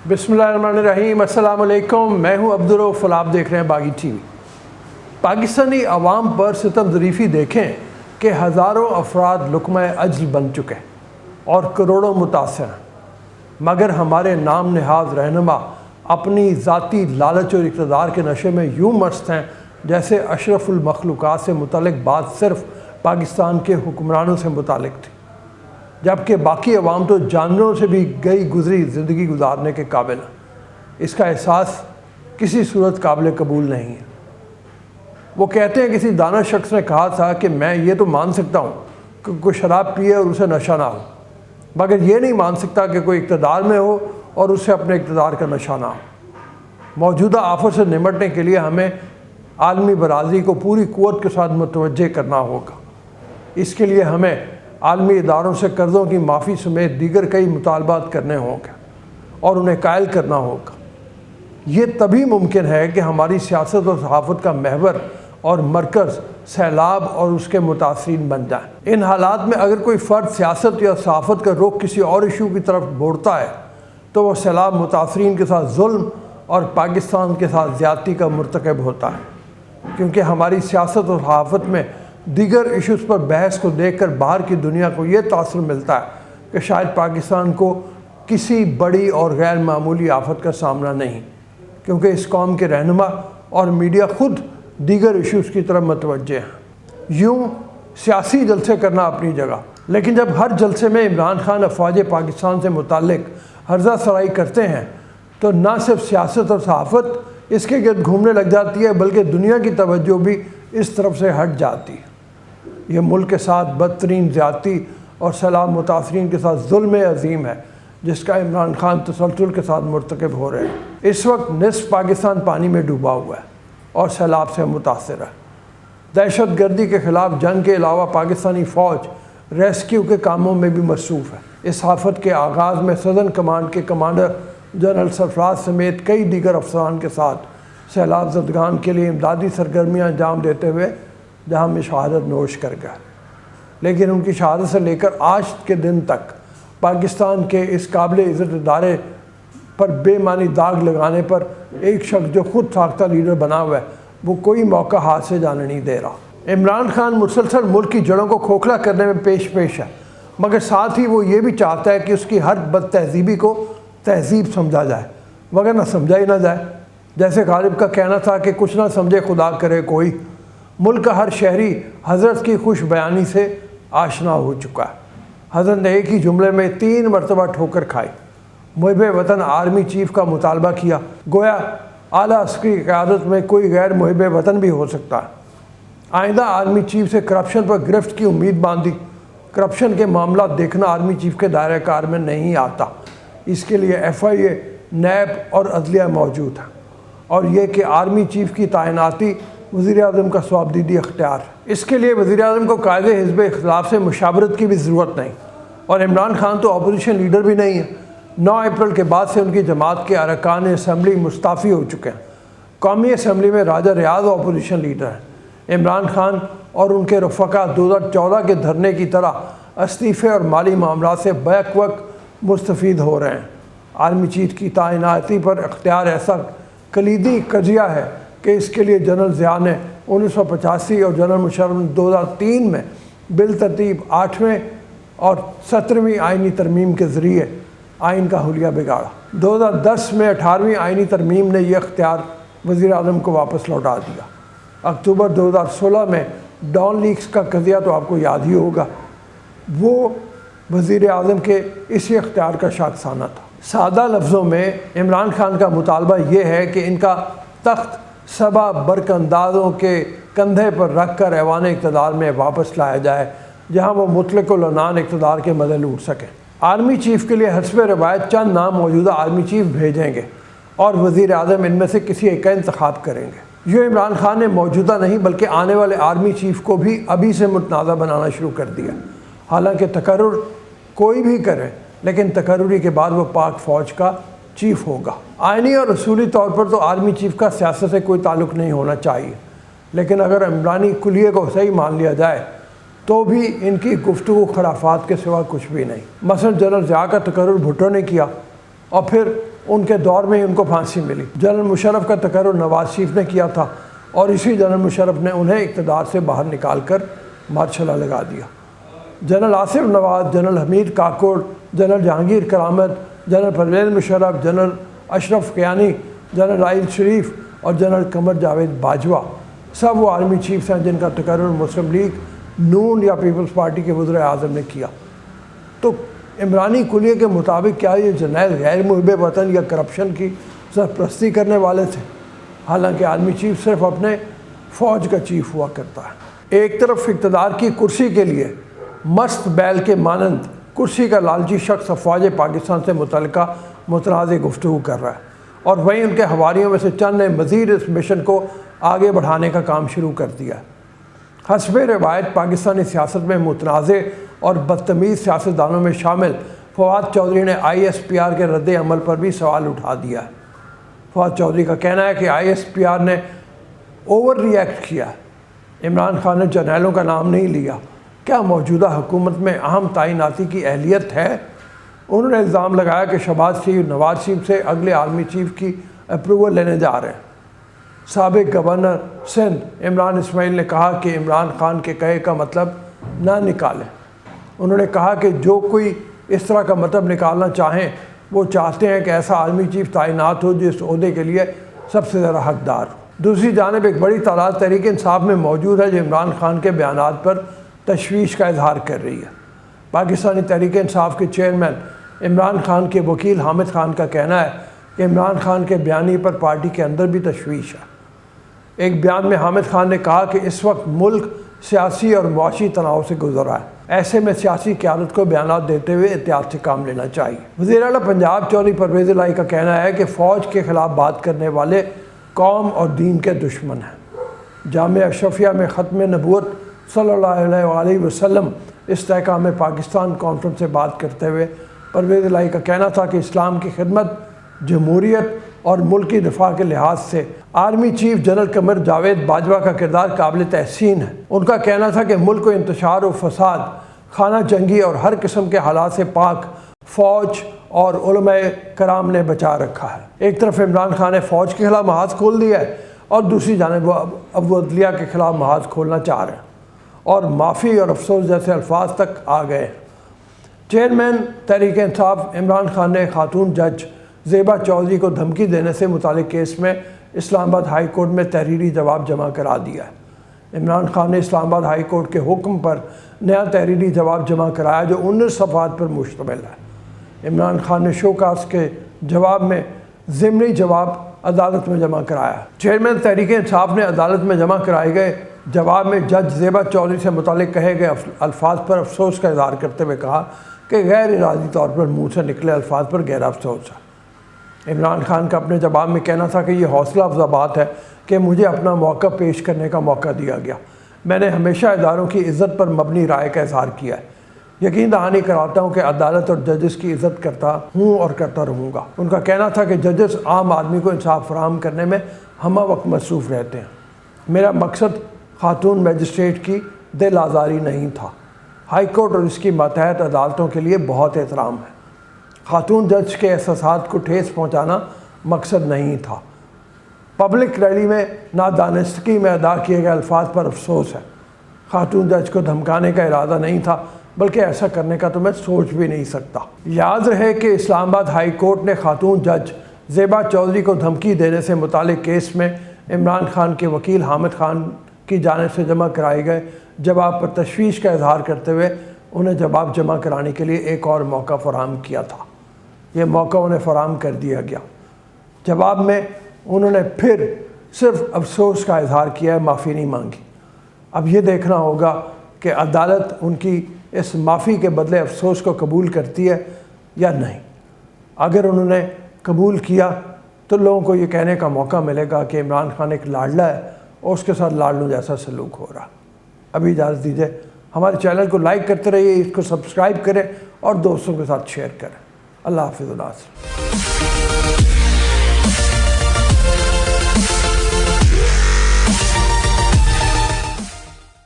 बिस्मिल्लाहिर्रहमानिर्रहीम, अस्सलाम वालेकुम। मैं हूं अब्दुर्रऊफ और आप देख रहे हैं बागी टीवी। पाकिस्तानी अवाम पर सितम ज़रीफ़ी देखें कि हज़ारों अफराद लुक़्मा अज्ल बन चुके और करोड़ों मुतासर हैं, मगर हमारे नाम नहाज़ रहनुमा अपनी ज़ाती लालच और इक़्तिदार के नशे में यूँ मस्त हैं जैसे अशरफुल मखलूक़ात से मुतल्लिक़ बात सिर्फ़ पाकिस्तान के हुक्मरानों से मुताल्लिक़ थी, जबकि बाकी अवाम तो जानवरों से भी गई गुजरी ज़िंदगी गुजारने के काबिल है। इसका एहसास किसी सूरत काबिल कबूल नहीं है। वो कहते हैं किसी दाना शख्स ने कहा था कि मैं ये तो मान सकता हूँ कि कोई शराब पिए और उसे नशा ना हो, मगर ये नहीं मान सकता कि कोई इक़्तिदार में हो और उसे अपने इक़्तिदार का नशा ना हो। मौजूदा आफत से निमटने के लिए हमें आलमी बरादरी को पूरी क़ुव्वत के साथ मुतवज्जे करना होगा। इसके लिए हमें आलमी इदारों से कर्ज़ों की माफ़ी समेत दीगर कई मुतालबात करने होंगे और उन्हें कायल करना होगा। ये तभी मुमकिन है कि हमारी सियासत और सहाफ़त का महवर और मरकज़ सैलाब और उसके मुतासरीन बन जाए। इन हालात में अगर कोई फ़र्द सियासत या सहाफ़त का रुख किसी और इशू की तरफ मोड़ता है तो वह सैलाब मुतासरीन के साथ जुल्म और पाकिस्तान के साथ ज़्यादती का मुर्तकब होता है, क्योंकि हमारी सियासत और सहाफ़त में दीगर इशूज़ पर बहस को देखकर बाहर की दुनिया को ये तासुर मिलता है कि शायद पाकिस्तान को किसी बड़ी और गैर मामूली आफत का सामना नहीं, क्योंकि इस कौम के रहनुमा और मीडिया ख़ुद दीगर इशूज़ की तरफ मतवज्जे हैं। यूँ सियासी जलसे करना अपनी जगह, लेकिन जब हर जलसे में इमरान खान अफवाज पाकिस्तान से मुताल्लिक़ हर्जा सराई करते हैं तो न सिर्फ सियासत और सहाफ़त इसके गिर्द घूमने लग जाती है, बल्कि दुनिया की तवज्जो भी इस तरफ से हट जाती है। ये मुल्क के साथ बदतरीन ज़्यादती और सैलाब मुतासरीन के साथ जुल्म अज़ीम है जिसका इमरान खान तसलसल के साथ मुर्तकब हो रहे हैं। इस वक्त निस्फ पाकिस्तान पानी में डूबा हुआ है और सैलाब से मुतासर है। दहशत गर्दी के ख़िलाफ़ जंग के अलावा पाकिस्तानी फ़ौज रेस्क्यू के कामों में भी मसरूफ़ है। इस आफत के आगाज़ में सदर्न कमांड के कमांडर जनरल सरफराज समेत कई दीगर अफसरान के साथ सैलाब ज़दगान के लिए इमदादी सरगर्मियाँ अंजाम देते हुए जहाँ में शहादत नोश कर गया, लेकिन उनकी शहादत से लेकर आज के दिन तक पाकिस्तान के इस काबिल इज़्ज़त इदारे पर बेमानी दाग लगाने पर एक शख्स जो खुद साख्ता लीडर बना हुआ है वो कोई मौका हाथ से जाने नहीं दे रहा। इमरान खान मुसलसल मुल्क की जड़ों को खोखला करने में पेश है, मगर साथ ही वो ये भी चाहता है कि उसकी हर बद तहजीबी को तहजीब समझा जाए, मगर ना समझा ही ना जाए। जैसे गालिब का कहना था कि कुछ ना समझे खुदा करे कोई। मुल्क का हर शहरी हज़रत की खुश बयानी से आशना हो चुका है। हज़रत ने एक ही जुमले में 3 मरतबा ठोकर खाई। मुहिब वतन आर्मी चीफ़ का मुतालबा किया, गोया आला अस्करी क़यादत में कोई गैर मुहिब वतन भी हो सकता है। आइंदा आर्मी चीफ़ से करप्शन पर गिरफ्त की उम्मीद बांधी। करप्शन के मामला देखना आर्मी चीफ़ के दायरे कार में नहीं आता। इसके लिए FIA, नैब और अदलिया मौजूद है, और ये कि आर्मी चीफ़ की तैनाती वज़ीर-ए-आज़म का स्वाबदीदी अख्तियार है। इसके लिए वज़ीर-ए-आज़म को कायदे हिज़्ब इख्तिलाफ से मुशावरत की भी ज़रूरत नहीं, और इमरान खान तो अपोजिशन लीडर भी नहीं है। 9 अप्रैल के बाद से उनकी जमात के अरकान असम्बली मुस्ताफ़ी हो चुके हैं। कौमी असम्बली में राजा रियाज़ अपोजिशन लीडर हैं। इमरान खान और उनके रफ़का 2014 के धरने की तरह इस्तीफ़े और माली मामला से बैक वक्त मुस्तफ़ीद हो रहे हैं। आर्मी चीफ़ की तैनाती पर अख्तियार ऐसा कलीदी कजिया है कि इसके लिए जनरल ज़िया ने 1985 और जनरल मुशर्रफ ने 2003 में बिल तरतीब 8वें और 17वीं आइनी तरमीम के ज़रिए आइन का हुलिया बिगाड़ा। 2010 में 18वीं आइनी तरमीम ने यह अख्तियार वज़ीर-ए-आज़म को वापस लौटा दिया। अक्टूबर 2016 में डॉन लीक्स का कज़िया तो आपको याद ही होगा, वो वज़ीर-ए-आज़म के इसी अख्तियार का शाखसाना था। सादा लफ्ज़ों में इमरान खान का मुतालबा ये है कि इनका तख्त सबा बरकंदाज़ों के कंधे पर रख कर ऐवान इक़्तिदार में वापस लाया जाए, जहाँ वो मुतलक़-उल-अनान इक़्तिदार के मज़े लूट सकें। आर्मी चीफ़ के लिए हस्ब रवायत चंद नाम मौजूदा आर्मी चीफ़ भेजेंगे और वज़ीर-ए-आज़म इनमें से किसी एक का इंतखाब करेंगे। यूँ इमरान खान ने मौजूदा नहीं बल्कि आने वाले आर्मी चीफ़ को भी अभी से मुतनाज़ा बनाना शुरू कर दिया। हालांकि तकर्रुर कोई भी करे, लेकिन तकर्रुरी के बाद वो पाक फ़ौज का चीफ़ होगा। आइनी और रसूली तौर पर तो आर्मी चीफ़ का सियासत से कोई ताल्लुक़ नहीं होना चाहिए, लेकिन अगर इमरानी कुलिये को सही मान लिया जाए तो भी इनकी गुफ्तगू खराफात के सिवा कुछ भी नहीं। मसलन जनरल ज़िया का तकर्रुर भुट्टो ने किया, اور پھر ان کے دور میں ہی ان کو پھانسی ملی۔ جنرل مشرف کا تقرر نواز شریف نے کیا تھا اور اسی جنرل مشرف نے انہیں اقتدار سے باہر نکال کر مارشلہ لگا دیا۔ جنرل آصف نواز، جنرل حمید کاکڑ، جنرل جہانگیر کرامت، جنرل پرویز مشرف، جنرل اشرف کیانی، جنرل راحیل شریف اور جنرل قمر جاوید باجوہ سب وہ آرمی چیفز ہیں جن کا تقرر مسلم لیگ نون یا پیپلز پارٹی کے وزیر اعظم نے کیا۔ تو عمرانی کلیے کے مطابق کیا یہ جرنیل غیر محب وطن یا کرپشن کی سرپرستی کرنے والے تھے؟ حالانکہ آرمی چیف صرف اپنے فوج کا چیف ہوا کرتا ہے۔ ایک طرف اقتدار کی کرسی کے لیے مست بیل کے مانند کرسی کا لالچی شخص افواج پاکستان سے متعلقہ متنازع گفتگو کر رہا ہے، اور وہیں ان کے حواریوں میں سے چند نے مزید اس مشن کو آگے بڑھانے کا کام شروع کر دیا ہے۔ حسب روایت پاکستانی سیاست میں متنازع اور بدتمیز سیاستدانوں میں شامل فواد چودھری نے ISPR کے رد عمل پر بھی سوال اٹھا دیا ہے۔ فواد چودھری کا کہنا ہے کہ ISPR نے اوور ری ایکٹ کیا ہے۔ عمران خان نے جرنیلوں کا نام نہیں لیا۔ کیا موجودہ حکومت میں اہم تعیناتی کی اہلیت ہے؟ انہوں نے الزام لگایا کہ شہباز شریف نواز شریف سے اگلے آرمی چیف کی اپروول لینے جا رہے ہیں۔ سابق گورنر سندھ عمران اسماعیل نے کہا کہ عمران خان کے کہے کا مطلب نہ نکالیں۔ انہوں نے کہا کہ جو کوئی اس طرح کا مطلب نکالنا چاہیں وہ چاہتے ہیں کہ ایسا آرمی چیف تعینات ہو جو اس عہدے کے لیے سب سے زیادہ حقدار ہو۔ دوسری جانب ایک بڑی تعداد تحریک انصاف میں موجود ہے جو عمران خان کے بیانات پر تشویش کا اظہار کر رہی ہے۔ پاکستانی تحریک انصاف کے چیئرمین عمران خان کے وکیل حامد خان کا کہنا ہے کہ عمران خان کے بیانی پر پارٹی کے اندر بھی تشویش ہے۔ ایک بیان میں حامد خان نے کہا کہ اس وقت ملک سیاسی اور معاشی تناؤ سے گزر رہا ہے، ایسے میں سیاسی قیادت کو بیانات دیتے ہوئے احتیاط سے کام لینا چاہیے۔ وزیر اعلیٰ پنجاب چودھری پرویز الہی کا کہنا ہے کہ فوج کے خلاف بات کرنے والے قوم اور دین کے دشمن ہیں۔ جامعہ اشرفیہ میں ختم نبوت صلی اللہ علیہ وسلم استحکام پاکستان کانفرنس سے بات کرتے ہوئے پرویز الہی کا کہنا تھا کہ اسلام کی خدمت، جمہوریت اور ملکی دفاع کے لحاظ سے army chief general Qamar Javed Bajwa کا کردار قابل تحسین ہے۔ ان کا کہنا تھا کہ ملک کو انتشار و فساد، خانہ جنگی اور ہر قسم کے حالات سے پاک فوج اور علماء کرام نے بچا رکھا ہے۔ ایک طرف عمران خان نے فوج کے خلاف محاذ کھول دیا ہے اور دوسری جانب وہ اب عدلیہ کے خلاف محاذ کھولنا چاہ رہے ہیں اور معافی اور افسوس جیسے الفاظ تک آ گئے ہیں۔ چیئرمین تحریک انصاف عمران خان نے خاتون جج زیبا چودھری کو دھمکی دینے سے متعلق کیس میں اسلام آباد ہائی کورٹ میں تحریری جواب جمع کرا دیا ہے۔ عمران خان نے اسلام آباد ہائی کورٹ کے حکم پر نیا تحریری جواب جمع کرایا جو 19 صفحات پر مشتمل ہے۔ عمران خان نے شو کاز کے جواب میں ضمنی جواب عدالت میں جمع کرایا۔ چیئرمین تحریک انصاف نے عدالت میں جمع کرائے گئے جواب میں جج زیبا چودھری سے متعلق کہے گئے الفاظ پر افسوس کا اظہار کرتے ہوئے کہا کہ غیر ارادی طور پر منہ سے نکلے الفاظ پر گہرا افسوس ہے۔ عمران خان کا اپنے جواب میں کہنا تھا کہ یہ حوصلہ افزا بات ہے کہ مجھے اپنا موقع پیش کرنے کا موقع دیا گیا۔ میں نے ہمیشہ اداروں کی عزت پر مبنی رائے کا اظہار کیا ہے۔ یقین دہانی کراتا ہوں کہ عدالت اور ججز کی عزت کرتا ہوں اور کرتا رہوں گا۔ ان کا کہنا تھا کہ ججز عام آدمی کو انصاف فراہم کرنے میں ہمہ وقت مصروف رہتے ہیں۔ میرا مقصد خاتون میجسٹریٹ کی دل آزاری نہیں تھا۔ ہائی کورٹ اور اس کی ماتحت عدالتوں کے لیے بہت احترام ہے۔ خاتون جج کے احساسات کو ٹھیس پہنچانا مقصد نہیں تھا۔ پبلک ریلی میں نادانستگی میں ادا کیے گئے الفاظ پر افسوس ہے۔ خاتون جج کو دھمکانے کا ارادہ نہیں تھا، بلکہ ایسا کرنے کا تو میں سوچ بھی نہیں سکتا۔ یاد رہے کہ اسلام آباد ہائی کورٹ نے خاتون جج زیبا چودھری کو دھمکی دینے سے متعلق کیس میں عمران خان کے وکیل حامد خان کی جانب سے جمع کرائے گئے جواب پر تشویش کا اظہار کرتے ہوئے انہیں جواب جمع کرانے کے لیے ایک اور موقع فراہم کیا تھا۔ یہ موقع انہیں فراہم کر دیا گیا۔ جواب میں انہوں نے پھر صرف افسوس کا اظہار کیا ہے، معافی نہیں مانگی۔ اب یہ دیکھنا ہوگا کہ عدالت ان کی اس معافی کے بدلے افسوس کو قبول کرتی ہے یا نہیں۔ اگر انہوں نے قبول کیا تو لوگوں کو یہ کہنے کا موقع ملے گا کہ عمران خان ایک لاڈلا ہے اور اس کے ساتھ لاڈلوں جیسا سلوک ہو رہا۔ ابھی اجازت دیجیے، ہمارے چینل کو لائک کرتے رہیے، اس کو سبسکرائب کریں اور دوستوں کے ساتھ شیئر کریں۔ اللہ حافظ۔